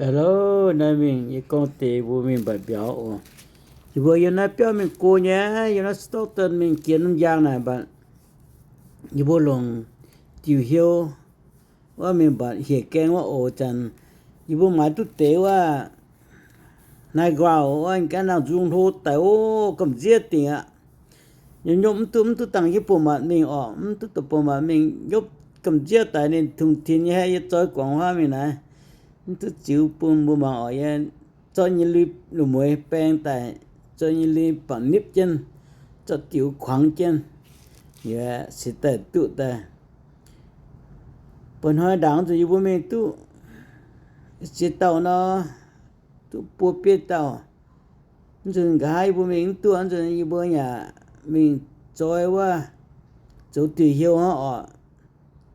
Hello, Namin, you can't take women by Biao. You were not Pia Min Konya, you're not Stockton Min Kian Yang, but you were long. You hear what mean, but he came what old and you were my to tell what Nai Grow, one cannot zoom hold the oh, come jetting. You know, to tang you put my name or to the Poma Ming, you come jet I need to tin ya, you talk on Hamina. Tôi chịu bùm bùm mà ở cho như lì lù mùi bèn tại cho như lì bằng nếp chân cho chịu khoảng chân yeah sẽ tại tụ tại bọn hỏi đáng rồi bố mình tụ sẽ tàu nó tụ bố biết tàu rồi hai bố mình tụ anh rồi như bố nhà mình chơi qua chỗ tùy hiểu họ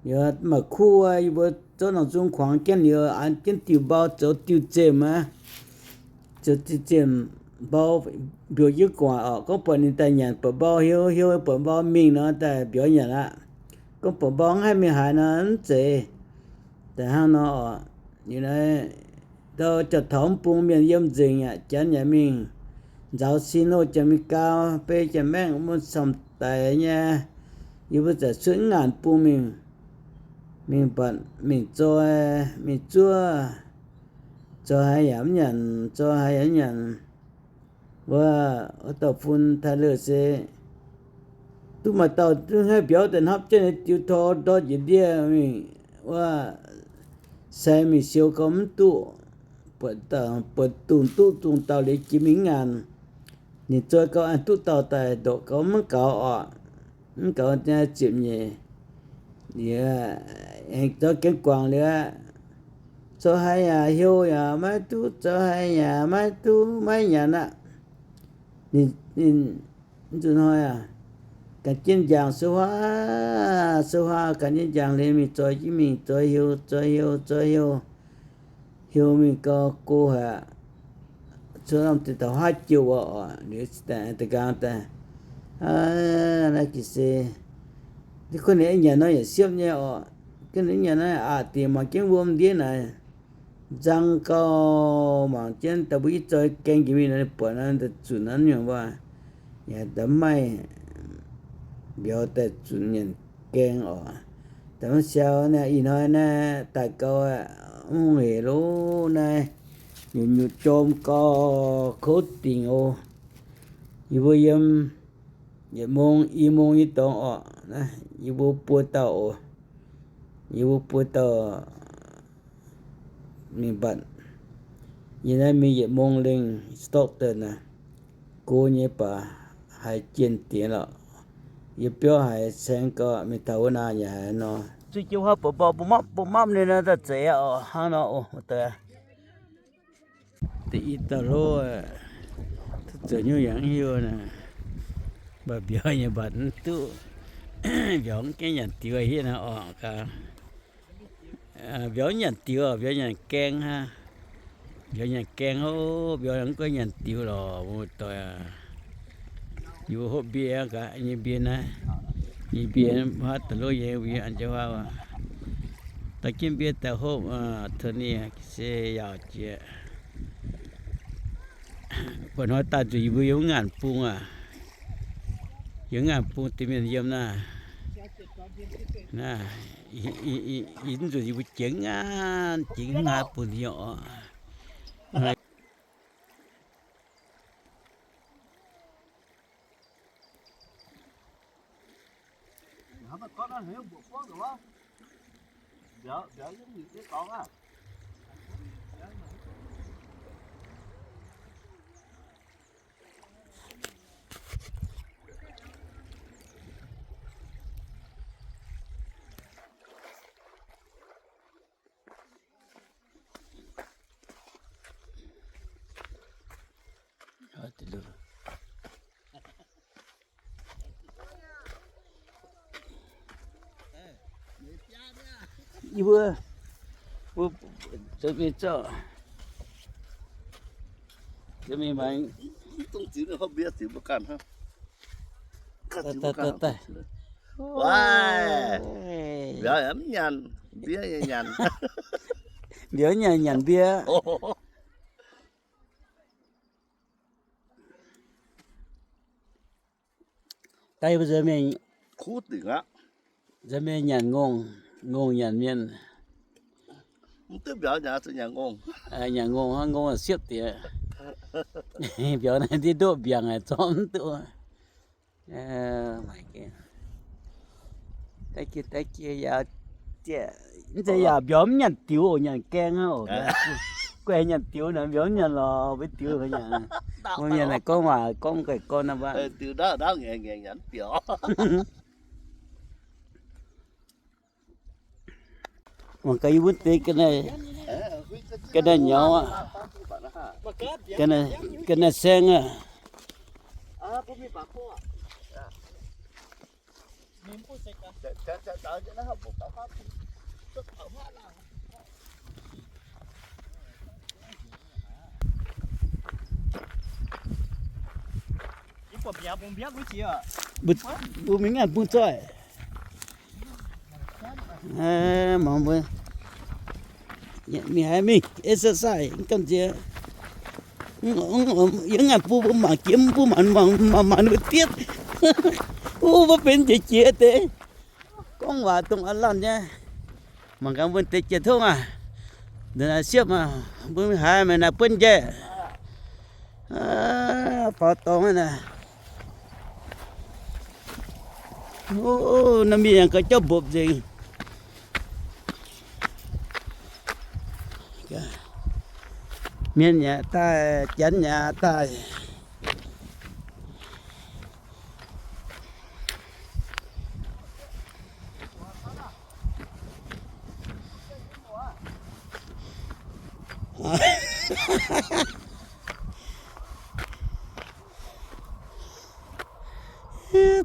yeah mà khu như bố cho nó dùng khoảng kiến nhiều anh kiến tiêu bao cho tiêu chém mà cho tiêu chém bao biểu diễn quả ở có phần tại nhà bao hiếu bao mình nó tại biểu演啦có bao hai mươi hai nó chế tại how nó như này đó cho thống bùng miền yếm dừng à chán nhà mình giáo xin nó cho mình cao pe cho mình muốn sống tại nha như bây giờ sướng ngàn bùng mình bận mình chua cho hai nhận và tàu phun thay lửa xe tu mà tàu tu hai biểu tình hấp trên tiêu thọ đó gì đi mình và xe mình siêu cấm tu bật tụng tàu để chỉ mình ngàn nhìn cho có anh tu tàu tại độ cấm cậu nha chịu nhẹ yeah cho cái quàng nữa cho hai nhà hiếu nhà mấy tu cho hai nhà mấy tu mấy nhà nè nhìn tôi nói cái chân giang số hoa cái chân giang lên mình chơi chứ mình chơi hiếu mình có cô hả cho làm từ tàu hai chiều ở để từ cao ta là cái gì thì con này nhà nó xếp nhau cái này nhà nó tiền mà kiếm vốn đi này răng cao mà trên tao biết chơi keng cái gì này bỏ nó để chủ nó nhiều quá nhà tấm mai biểu để chủ nhân keng ở tấm sao này ý nói này tại câu không hề lố này nhiều chôm co khốt tiền ô như bây giờ mong y tông ở này ibu puto mi bạn như này mi dễ mong lên Stockton nè cô nhé bà hai tiền tiền了也表还三个mi头那也喏最近还不忙呢那在这哦哈喏哦对第一道路这nhiều dạng nhiều nè bà biểu như bạn tu biểu cái nhà tiêu ấy nó cả biểu nhà tiêu biểu nhà keng ha biểu nhà keng ô biểu những cái nhà tiêu rồi một tuổiอยู่hộp bia cả như bia này như bia hết từ lâu giờ bia ăn cho vào ta kiếm bia từ hộp thôi nè xe giàu chị còn nói ta chỉ với những ngàn pung những ngàn pung thì mình yếm nè in rồi bị chỉnh ngã pung nhỏ con nó hiểu bộ phốt rồi không? Dạ giống như cái con á. tidur ibu tapi cho demi main Tung chỉ nó biết thì bữa cạn ha. ta Wow. Dạ ấm nhằn, bía nhằn. เดี๋ยวเนี่ยหยันเบียไต้บ่จะแม่ khu tưởng á จะแม่หยันงงหยันเมียน không tiếp biểu nhà tôi nhà ngon หยันงงงงเสียบเตียเบียวนั้นที่โดเบียงอ่ะซ้อมตัวmy god ตะเกียยาเจ้นี่จะอย่าเบียวมันหยันติ๋วหยันแกงเฮาแกหยันติ๋วน่ะเบียวหยันรอไปติ๋วเขาหยังมันหยันน่ะก้องว่าก้องไก่ก้อนน่ะว่า từ đó nghe nghe nhắn biểu มันก็อยู่ติกันได้กันได้เหนียวอ่ะกันได้แซงอ่ะ không biết bà cô à mình cũng sẽ chờ cho nó học một tạo pháp tức ở hoa nào cái quả bia bông bia cái gì à bu mình ăn bu chơi mà bu mi hai mi exercise con gì những ăn bu mà kiếm bu mà nó tiết bu mà bên chỉ chia thế con hòa tung ăn lăn nha mà cái bên tết chia thôi à để là xếp mà bu hai mình là bên chơi phá tông này nó miệng cái chớp bột gì miền nhà ta chén nhà ta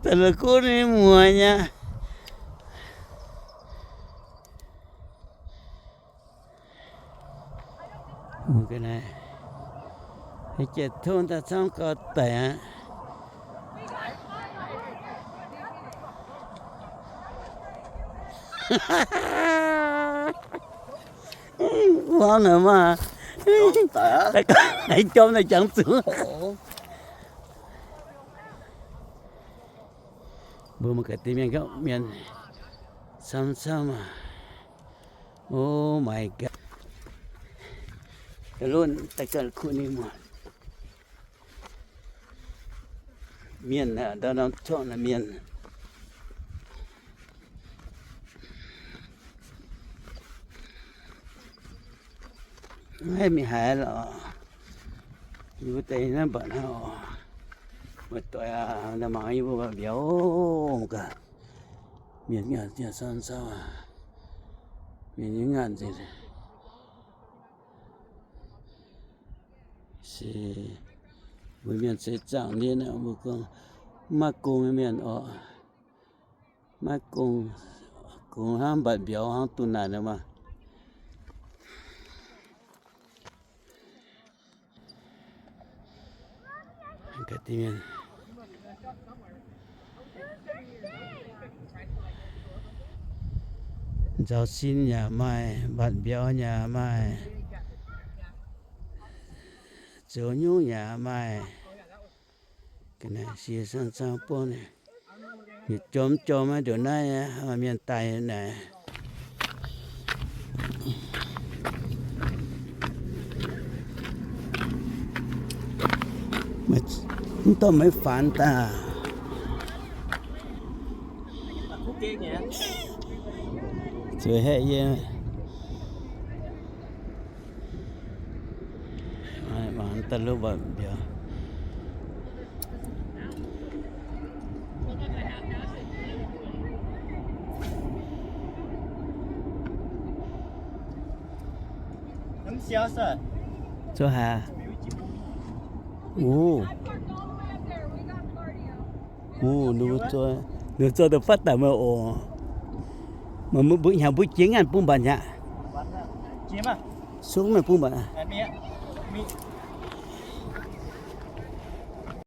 thật là cô này mùa nha cái này cái chết thôn ta xong có tẻ ngon nữa mà ta có hãy trong này chẳng xuống bữa mà cái tim miền gốc miền xăm à oh my god luôn ta cần khu này mà miền là đó nó chọn là miền hay mi hại là như thế nó bận hao một tuổi là mà như vậy béo cả miền nhà nhà san sao à miền những ngàn gì thì với miền sẽ chẳng nên là một con mắt cùng miền ở mắt cùng ham bận béo ham tuần này nữa mà cái tiền giáo xin nhà mai bận béo nhà mai chỗ nhu nhà mai cái này xìa sang sang po này nhiệt chôm mấy chỗ này ở miền Tây này mà tôi mới phản ta chơi hệ gì bạn ta lưu bận biểu cho hà nếu cho được phát tầm mà mới bữa nhà bữa chiến ăn pum bạn nhá chim à xuống mà pum bạn mi